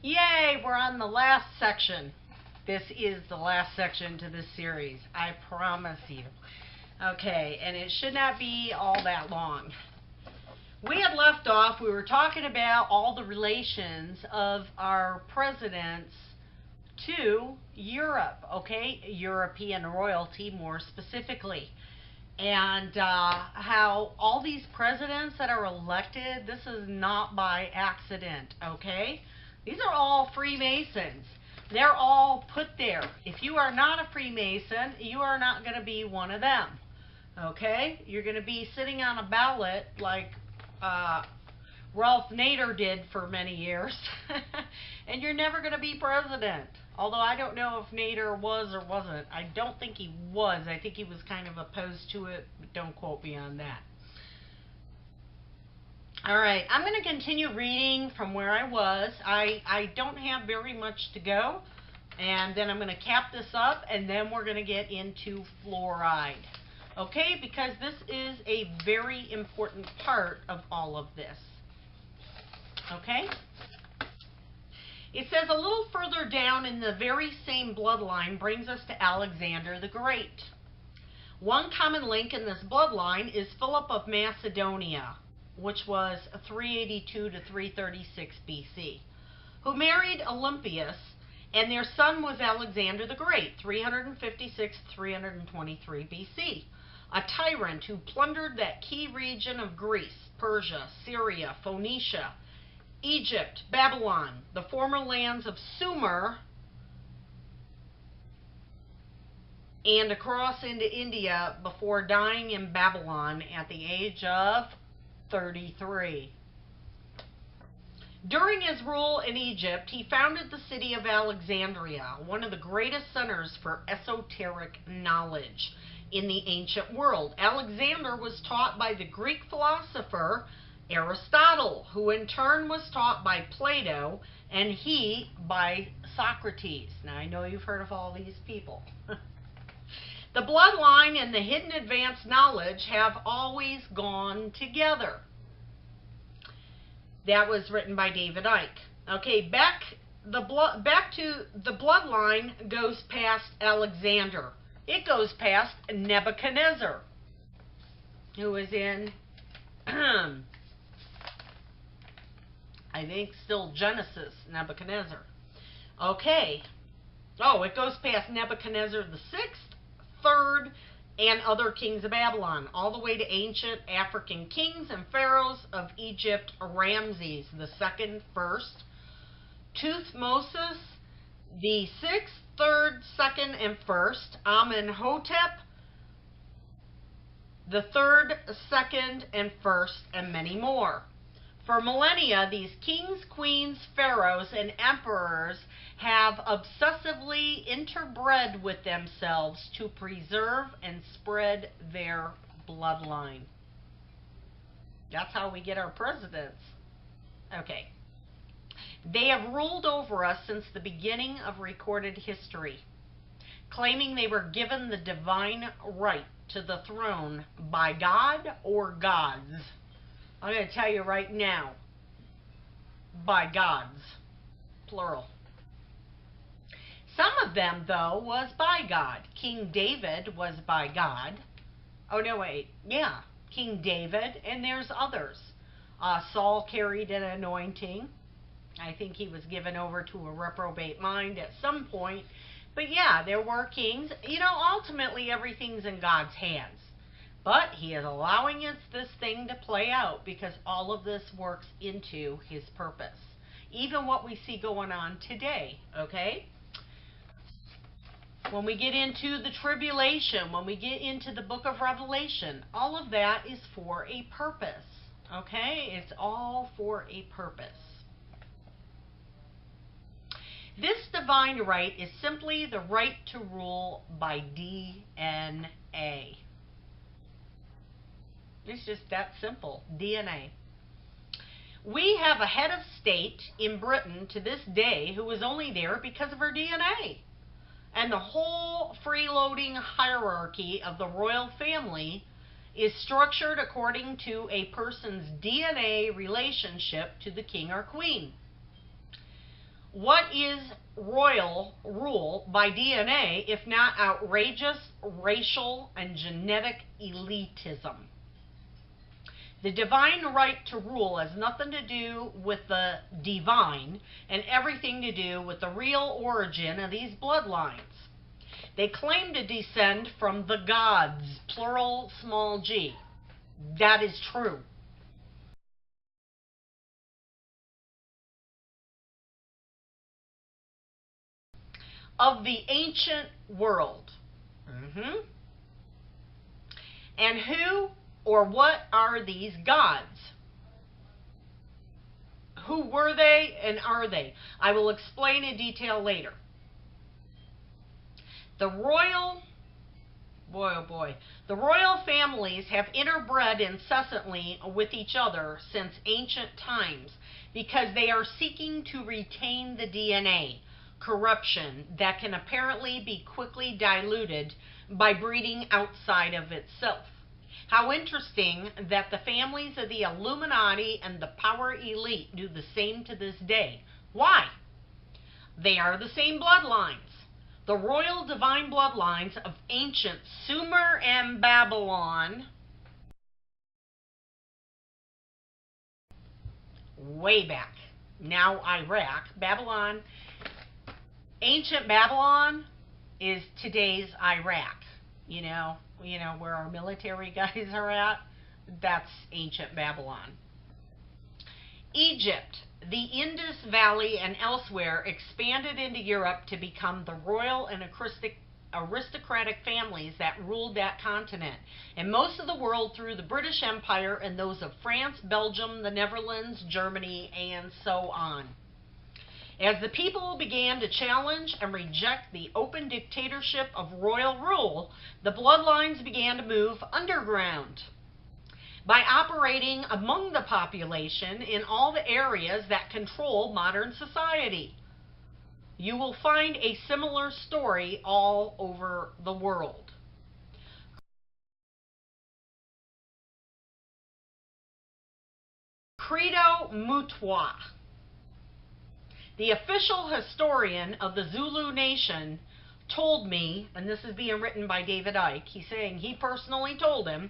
Yay, we're on the last section. This is the last section to this series, I promise you. Okay, and it should not be all that long. We had left off, we were talking about all the relations of our presidents to Europe, okay? European royalty more specifically. And how all these presidents that are elected, this is not by accident, okay? These are all Freemasons. They're all put there. If you are not a Freemason, you are not going to be one of them, okay? You're going to be sitting on a ballot like Ralph Nader did for many years, and you're never going to be president. Although I don't know if Nader was or wasn't. I don't think he was. I think he was kind of opposed to it, but don't quote me on that. All right, I'm going to continue reading from where I was. I don't have very much to go, and then I'm going to cap this up, and then we're going to get into fluoride. Okay, because this is a very important part of all of this. Okay? It says a little further down in the very same bloodline brings us to Alexander the Great. One common link in this bloodline is Philip of Macedonia, which was 382 to 336 BC, who married Olympias, and their son was Alexander the Great, 356 to 323 BC, a tyrant who plundered that key region of Greece, Persia, Syria, Phoenicia, Egypt, Babylon, the former lands of Sumer, and across into India before dying in Babylon at the age of 33. During his rule in Egypt, he founded the city of Alexandria, one of the greatest centers for esoteric knowledge in the ancient world. Alexander was taught by the Greek philosopher Aristotle, who in turn was taught by Plato, and he by Socrates. Now, I know you've heard of all these people. The bloodline and the hidden advanced knowledge have always gone together. That was written by David Icke. Okay, back to the bloodline goes past Alexander. It goes past Nebuchadnezzar, who is in I think still Genesis, Nebuchadnezzar. Okay. Oh, it goes past Nebuchadnezzar the 6th, 3rd, and other kings of Babylon, all the way to ancient African kings and pharaohs of Egypt, Ramses the 2nd, 1st, Tuthmosis the 6th, 3rd, 2nd, and 1st, Amenhotep the 3rd, 2nd, and 1st, and many more. For millennia, these kings, queens, pharaohs, and emperors have obsessively interbred with themselves to preserve and spread their bloodline. That's how we get our presidents. Okay. They have ruled over us since the beginning of recorded history, claiming they were given the divine right to the throne by God or gods. I'm going to tell you right now, by gods, plural. Some of them, though, was by God. King David was by God. Oh, no, wait. Yeah, King David, and there's others. Saul carried an anointing. I think he was given over to a reprobate mind at some point. But yeah, there were kings. You know, ultimately everything's in God's hands. But he is allowing this thing to play out because all of this works into his purpose. Even what we see going on today, okay? When we get into the tribulation, when we get into the book of Revelation, all of that is for a purpose, okay? It's all for a purpose. This divine right is simply the right to rule by DNA. It's just that simple, DNA. We have a head of state in Britain to this day who is only there because of her DNA. And the whole freeloading hierarchy of the royal family is structured according to a person's DNA relationship to the king or queen. What is royal rule by DNA if not outrageous racial and genetic elitism? The divine right to rule has nothing to do with the divine and everything to do with the real origin of these bloodlines. They claim to descend from the gods, plural small g. That is true. Of the ancient world. And who or what are these gods? Who were they and are they? I will explain in detail later. The royal, boy oh boy, the royal families have interbred incessantly with each other since ancient times because they are seeking to retain the DNA corruption that can apparently be quickly diluted by breeding outside of itself. How interesting that the families of the Illuminati and the power elite do the same to this day. Why? They are the same bloodlines. The royal divine bloodlines of ancient Sumer and Babylon, way back, now Iraq, Babylon, ancient Babylon is today's Iraq. You know where our military guys are at? That's ancient Babylon. Egypt, the Indus Valley and elsewhere expanded into Europe to become the royal and aristocratic families that ruled that continent, and most of the world through the British Empire and those of France, Belgium, the Netherlands, Germany, and so on. As the people began to challenge and reject the open dictatorship of royal rule, the bloodlines began to move underground. By operating among the population in all the areas that control modern society. You will find a similar story all over the world. Credo Mutwa. The official historian of the Zulu nation told me, and this is being written by David Icke, he's saying he personally told him,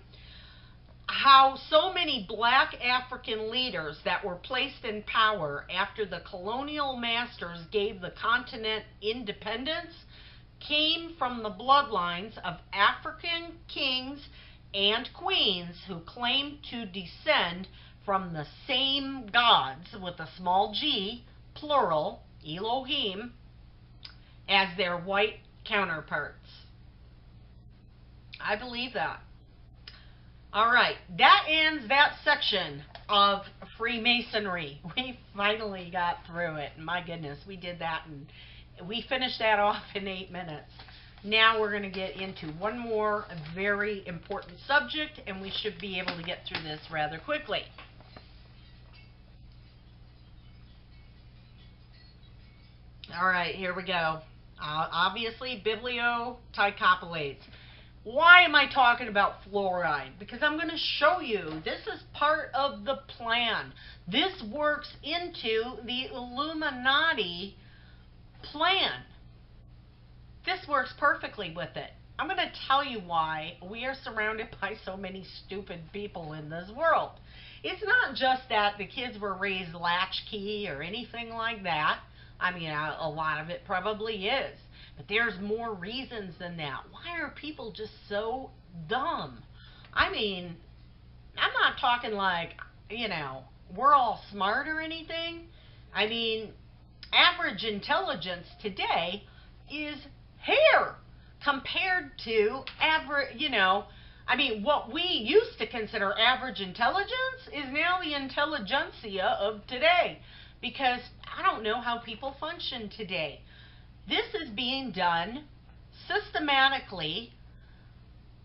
how so many black African leaders that were placed in power after the colonial masters gave the continent independence came from the bloodlines of African kings and queens who claimed to descend from the same gods with a small g, plural, Elohim, as their white counterparts. I believe that. All right, that ends that section of Freemasonry. We finally got through it. My goodness, we did that, and we finished that off in 8 minutes. Now we're going to get into one more very important subject, and we should be able to get through this rather quickly. All right, here we go. Obviously, bibliotycopolytes. Why am I talking about fluoride? Because I'm going to show you this is part of the plan. This works into the Illuminati plan. This works perfectly with it. I'm going to tell you why we are surrounded by so many stupid people in this world. It's not just that the kids were raised latchkey or anything like that. I mean, a lot of it probably is. But there's more reasons than that. Why are people just so dumb? I mean, I'm not talking like, we're all smart or anything. I mean, average intelligence today is hair compared to average, I mean, what we used to consider average intelligence is now the intelligentsia of today. Because I don't know how people function today. This is being done systematically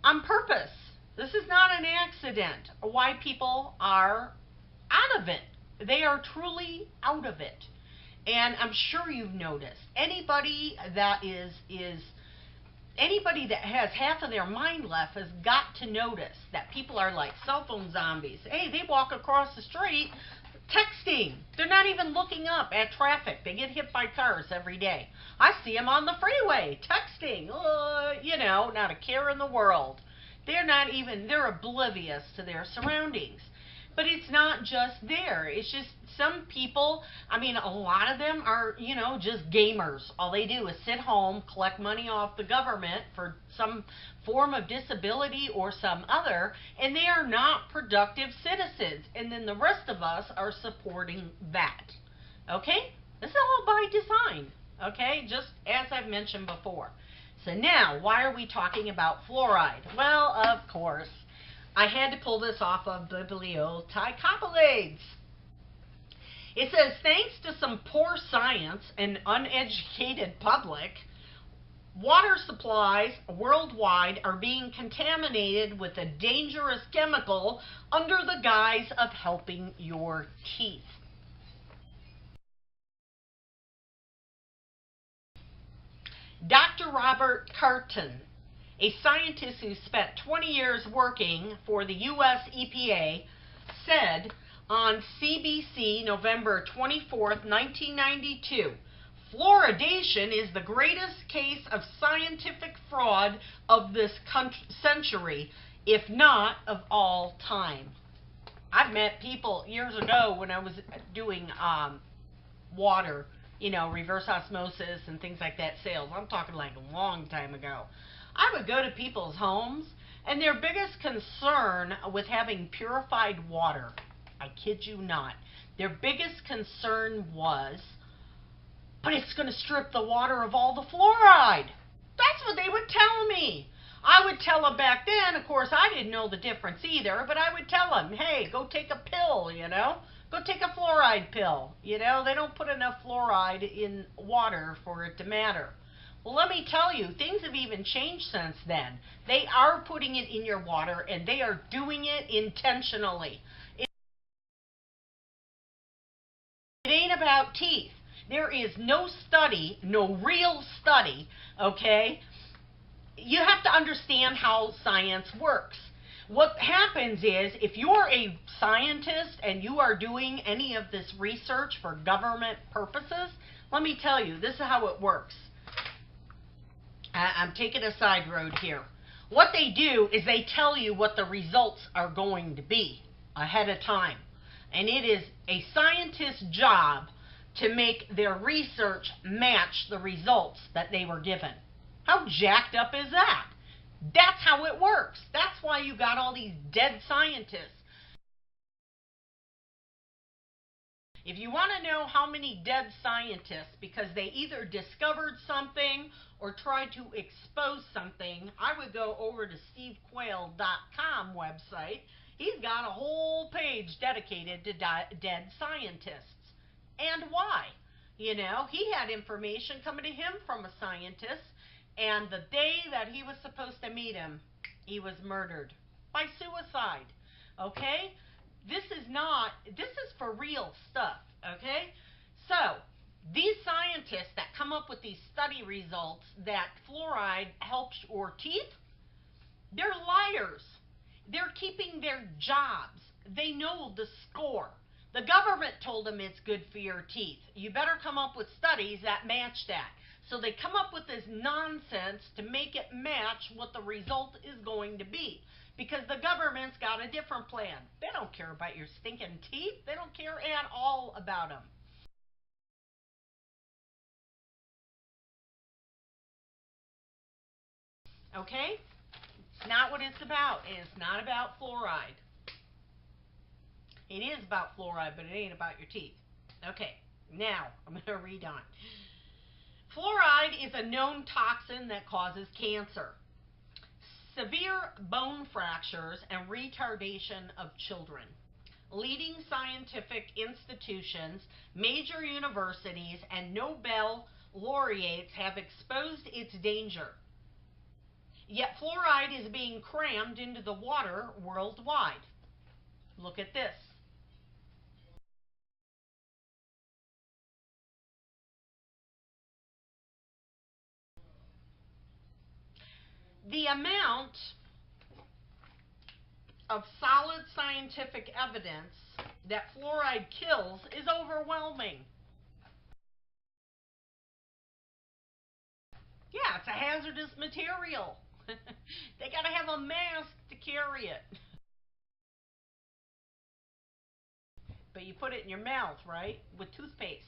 on purpose. This is not an accident. Why people are out of it. They are truly out of it. And I'm sure you've noticed. Anybody that anybody that has half of their mind left has got to notice that people are like cell phone zombies. Hey, they walk across the street, Texting. They're not even looking up at traffic. They get hit by cars every day. I see them on the freeway texting. Not a care in the world. They're oblivious to their surroundings. But it's not just there. It's just some people, a lot of them are, just gamers. All they do is sit home, collect money off the government for some form of disability or some other, and they are not productive citizens. And then the rest of us are supporting that. Okay? This is all by design. Okay? Just as I've mentioned before. So now, why are we talking about fluoride? Well, of course, I had to pull this off of Bibliothecopolis. It says, thanks to some poor science and uneducated public, water supplies worldwide are being contaminated with a dangerous chemical under the guise of helping your teeth. Dr. Robert Carton, a scientist who spent 20 years working for the U.S. EPA, said on CBC November 24, 1992, fluoridation is the greatest case of scientific fraud of this century, if not of all time. I've met people years ago when I was doing water, reverse osmosis and things like that sales. I'm talking like a long time ago. I would go to people's homes, and their biggest concern with having purified water, I kid you not, their biggest concern was, but it's going to strip the water of all the fluoride. That's what they would tell me. I would tell them back then, of course, I didn't know the difference either, but I would tell them, hey, go take a pill, Go take a fluoride pill. They don't put enough fluoride in water for it to matter. Well, let me tell you, things have even changed since then. They are putting it in your water, and they are doing it intentionally. It ain't about teeth. There is no study, no real study, okay? You have to understand how science works. What happens is, if you're a scientist and you are doing any of this research for government purposes, let me tell you, this is how it works. I'm taking a side road here. What they do is they tell you what the results are going to be ahead of time. And it is a scientist's job to make their research match the results that they were given. How jacked up is that? That's how it works. That's why you got all these dead scientists. If you want to know how many dead scientists, because they either discovered something or tried to expose something, I would go over to stevequayle.com website. He's got a whole page dedicated to dead scientists. And why? He had information coming to him from a scientist, and the day that he was supposed to meet him, he was murdered by suicide. Okay? This is for real stuff. Okay? So, these scientists that come up with these study results that fluoride helps your teeth, they're liars. They're keeping their jobs. They know the score. The government told them it's good for your teeth. You better come up with studies that match that. So they come up with this nonsense to make it match what the result is going to be. Because the government's got a different plan. They don't care about your stinking teeth. They don't care at all about them. Okay? It's not what it's about. It's not about fluoride. It is about fluoride, but it ain't about your teeth. Okay, now I'm going to read on. Fluoride is a known toxin that causes cancer, severe bone fractures, and retardation of children. Leading scientific institutions, major universities, and Nobel laureates have exposed its danger. Yet fluoride is being crammed into the water worldwide. Look at this. The amount of solid scientific evidence that fluoride kills is overwhelming. Yeah, it's a hazardous material. They got to have a mask to carry it. But you put it in your mouth, right? With toothpaste.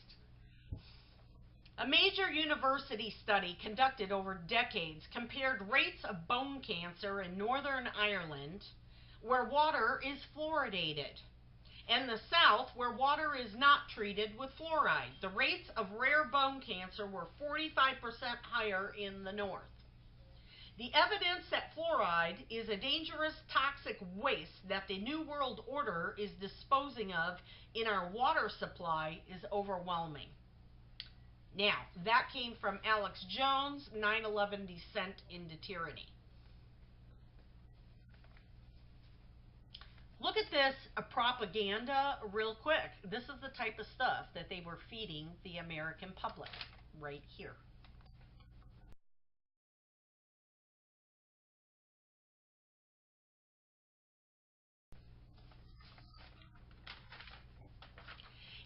A major university study conducted over decades compared rates of bone cancer in Northern Ireland, where water is fluoridated, and the South, where water is not treated with fluoride. The rates of rare bone cancer were 45% higher in the North. The evidence that fluoride is a dangerous toxic waste that the New World Order is disposing of in our water supply is overwhelming. Now, that came from Alex Jones, 9/11 Descent into Tyranny. Look at this propaganda real quick. This is the type of stuff that they were feeding the American public right here.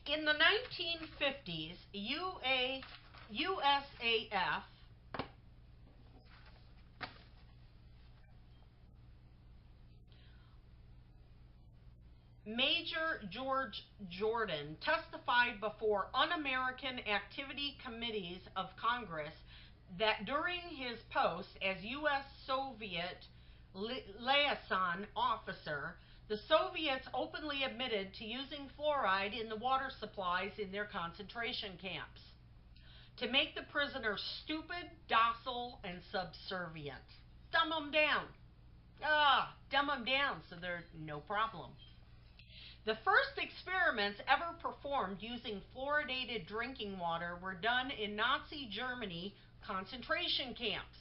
In the 1950s, USAF Major George Jordan testified before Un-American Activity Committees of Congress that during his post as U.S. Soviet liaison officer, the Soviets openly admitted to using fluoride in the water supplies in their concentration camps to make the prisoners stupid, docile, and subservient. Dumb them down. Dumb them down so they're no problem. The first experiments ever performed using fluoridated drinking water were done in Nazi Germany concentration camps.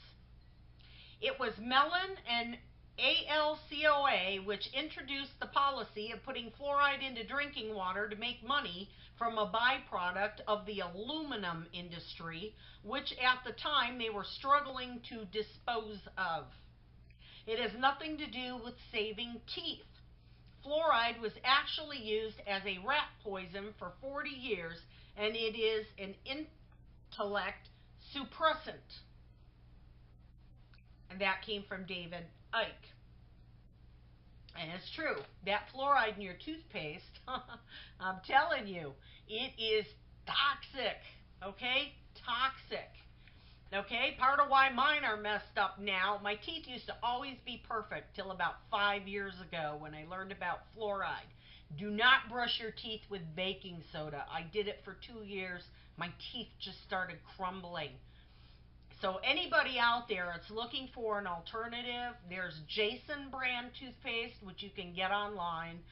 It was Mellon and ALCOA which introduced the policy of putting fluoride into drinking water to make money from a byproduct of the aluminum industry, which at the time they were struggling to dispose of. It has nothing to do with saving teeth. Fluoride was actually used as a rat poison for 40 years, and it is an intellect suppressant. And that came from David Icke. And it's true. That fluoride in your toothpaste, I'm telling you, it is toxic. Okay? Toxic. Okay? Part of why mine are messed up now. My teeth used to always be perfect till about 5 years ago when I learned about fluoride. Do not brush your teeth with baking soda. I did it for 2 years. My teeth just started crumbling. So anybody out there that's looking for an alternative, there's Jason brand toothpaste, which you can get online.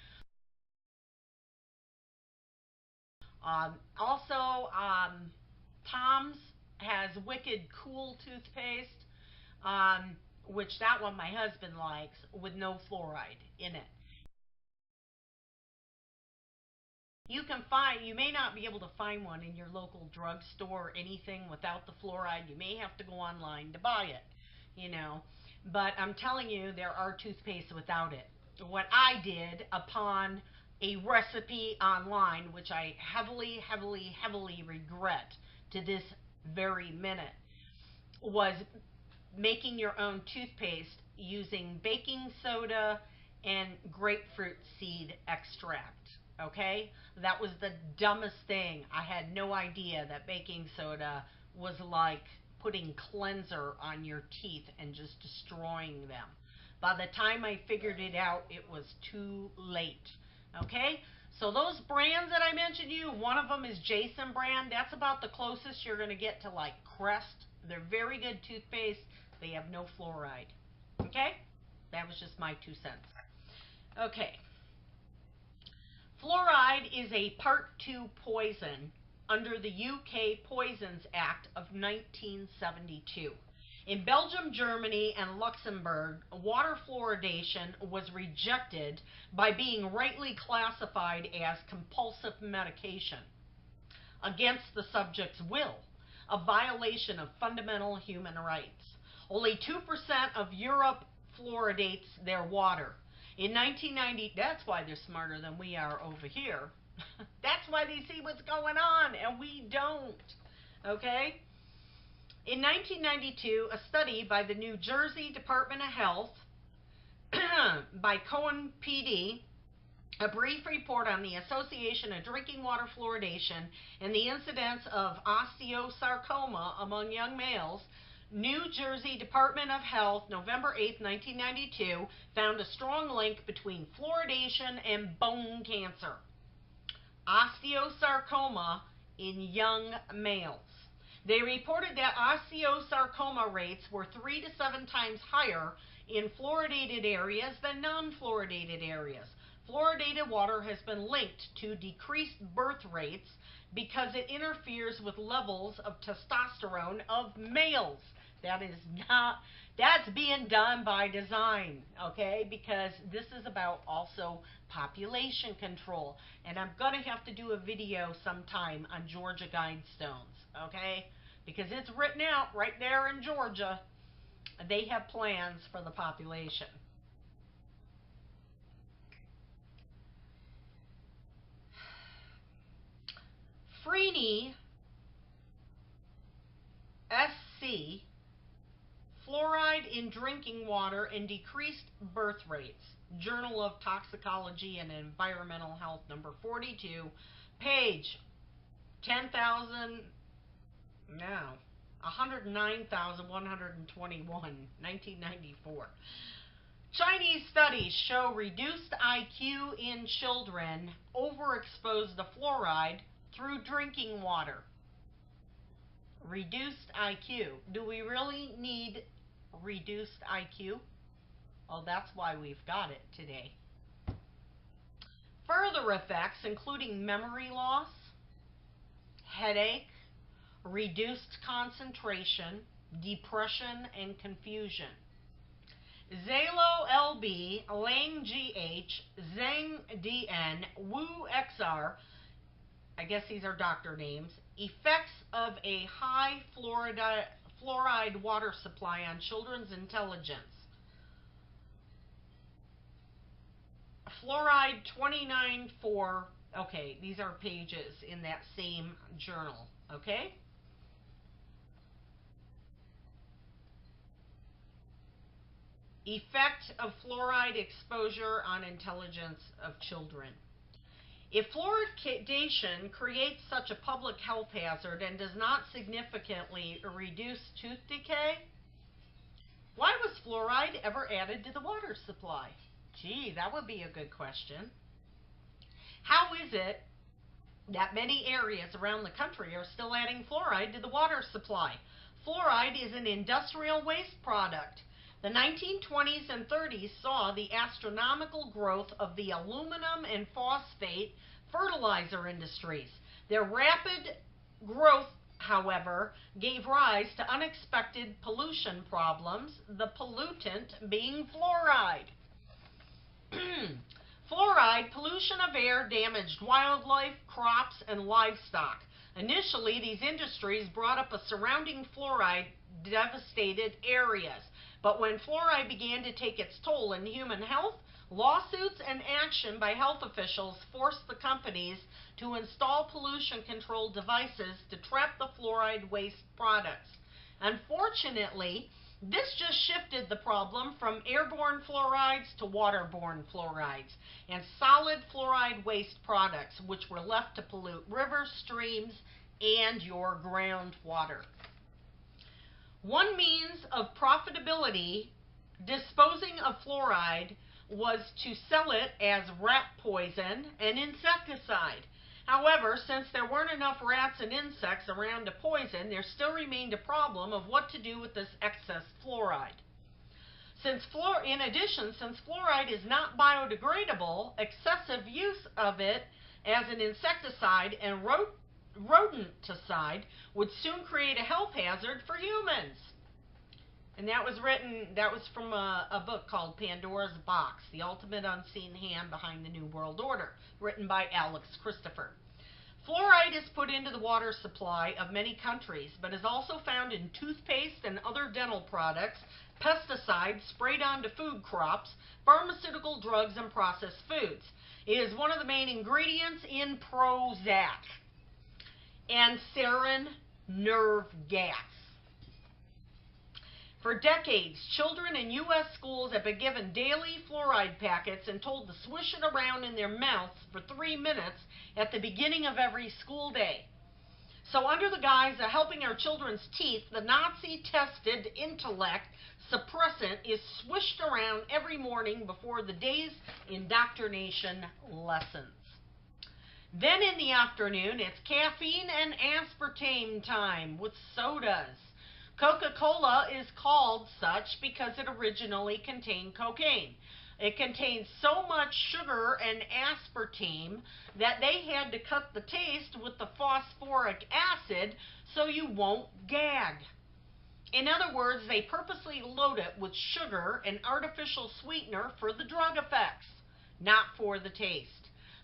Also, Tom's has Wicked Cool toothpaste, which that one my husband likes, with no fluoride in it. You may not be able to find one in your local drugstore or anything without the fluoride. You may have to go online to buy it, you know. But I'm telling you, there are toothpaste without it. What I did upon a recipe online, which I heavily, heavily, heavily regret to this very minute, was making your own toothpaste using baking soda and grapefruit seed extract. Okay? That was the dumbest thing. I had no idea that baking soda was like putting cleanser on your teeth and just destroying them. By the time I figured it out, it was too late. Okay? So those brands that I mentioned to you, one of them is Jason brand. That's about the closest you're going to get to like Crest. They're very good toothpaste. They have no fluoride. Okay? That was just my 2 cents. Okay. Fluoride is a Part 2 poison under the UK Poisons Act of 1972. In Belgium, Germany, and Luxembourg, water fluoridation was rejected by being rightly classified as compulsive medication against the subject's will, a violation of fundamental human rights. Only 2% of Europe fluoridates their water. In 1990, that's why they're smarter than we are over here. That's why they see what's going on and we don't. Okay? In 1992, a study by the New Jersey Department of Health by Cohen PD, a brief report on the association of drinking water fluoridation and the incidence of osteosarcoma among young males, New Jersey Department of Health, November 8, 1992, found a strong link between fluoridation and bone cancer. Osteosarcoma in young males. They reported that osteosarcoma rates were 3 to 7 times higher in fluoridated areas than non-fluoridated areas. Fluoridated water has been linked to decreased birth rates because it interferes with levels of testosterone of males. That's being done by design, okay? Because this is about also population control. And I'm going to have to do a video sometime on Georgia Guidestones, okay? Because it's written out right there in Georgia. They have plans for the population. Freeney, SC, fluoride in drinking water and decreased birth rates. Journal of Toxicology and Environmental Health, number 42, page 109,121, 1994. Chinese studies show reduced IQ in children overexposed to fluoride through drinking water. Reduced IQ. Do we really need reduced IQ? Oh, that's why we've got it today. Further effects including memory loss, headache, reduced concentration, depression, and confusion. Zalo LB, Lang GH, Zhang DN, Wu XR, I guess these are doctor names, effects of a high fluoride water supply on children's intelligence. Fluoride 29.4, okay, these are pages in that same journal, okay? Effect of fluoride exposure on intelligence of children. If fluoridation creates such a public health hazard and does not significantly reduce tooth decay, why was fluoride ever added to the water supply? Gee, that would be a good question. How is it that many areas around the country are still adding fluoride to the water supply? Fluoride is an industrial waste product. The 1920s and 30s saw the astronomical growth of the aluminum and phosphate fertilizer industries. Their rapid growth, however, gave rise to unexpected pollution problems, the pollutant being fluoride. Fluoride pollution of air damaged wildlife, crops, and livestock. Initially, these industries brought up a surrounding fluoride devastated areas. But when fluoride began to take its toll in human health, lawsuits and action by health officials forced the companies to install pollution control devices to trap the fluoride waste products. Unfortunately, this just shifted the problem from airborne fluorides to waterborne fluorides and solid fluoride waste products, which were left to pollute rivers, streams, and your groundwater. One means of profitability disposing of fluoride was to sell it as rat poison and insecticide. However, since there weren't enough rats and insects around to poison, there still remained a problem of what to do with this excess fluoride. In addition, since fluoride is not biodegradable, excessive use of it as an insecticide and rodenticide would soon create a health hazard for humans. And that was from a book called Pandora's Box, The Ultimate Unseen Hand Behind the New World Order, written by Alex Christopher. Fluoride is put into the water supply of many countries, but is also found in toothpaste and other dental products, pesticides sprayed onto food crops, pharmaceutical drugs, and processed foods. It is one of the main ingredients in Prozac and sarin nerve gas. For decades, children in U.S. schools have been given daily fluoride packets and told to swish it around in their mouths for 3 minutes at the beginning of every school day. So under the guise of helping our children's teeth, the Nazi-tested intellect suppressant is swished around every morning before the day's indoctrination lessons. Then in the afternoon, it's caffeine and aspartame time with sodas. Coca-Cola is called such because it originally contained cocaine. It contains so much sugar and aspartame that they had to cut the taste with the phosphoric acid so you won't gag. In other words, they purposely load it with sugar and artificial sweetener for the drug effects, not for the taste.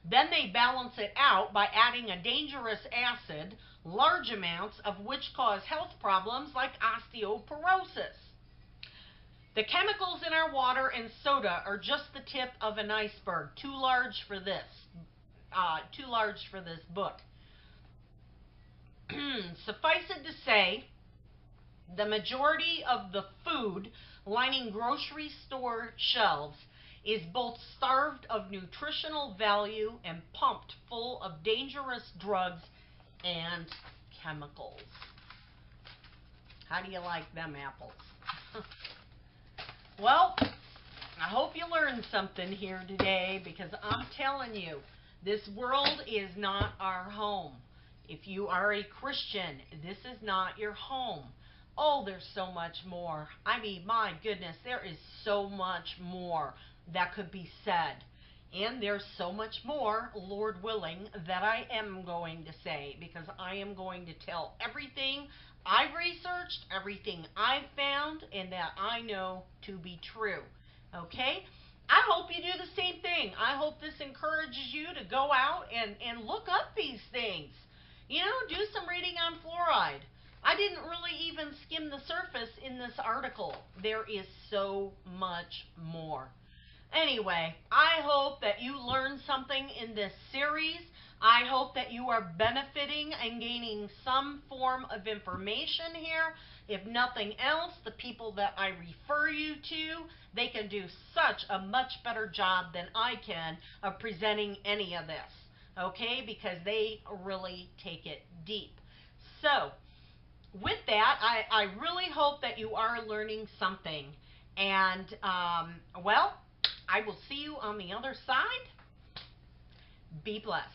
Then they balance it out by adding a dangerous acid, large amounts of which cause health problems like osteoporosis. The chemicals in our water and soda are just the tip of an iceberg, too large for this book. Suffice it to say, the majority of the food lining grocery store shelves is both starved of nutritional value and pumped full of dangerous drugs and chemicals. How do you like them apples? Well, I hope you learned something here today, because I'm telling you, this world is not our home. If you are a Christian, this is not your home. Oh, there's so much more. I mean, my goodness, there is so much more that could be said. And there's so much more, Lord willing, that I am going to say, because I am going to tell everything I've researched, everything I've found, and that I know to be true. Okay? I hope you do the same thing. I hope this encourages you to go out and look up these things. You know, do some reading on fluoride. I didn't really even skim the surface in this article. There is so much more. Anyway, I hope that you learned something in this series. I hope that you are benefiting and gaining some form of information here. If nothing else, the people that I refer you to, they can do such a much better job than I can of presenting any of this, okay? Because they really take it deep. So, with that, I really hope that you are learning something. And, well, I will see you on the other side. Be blessed.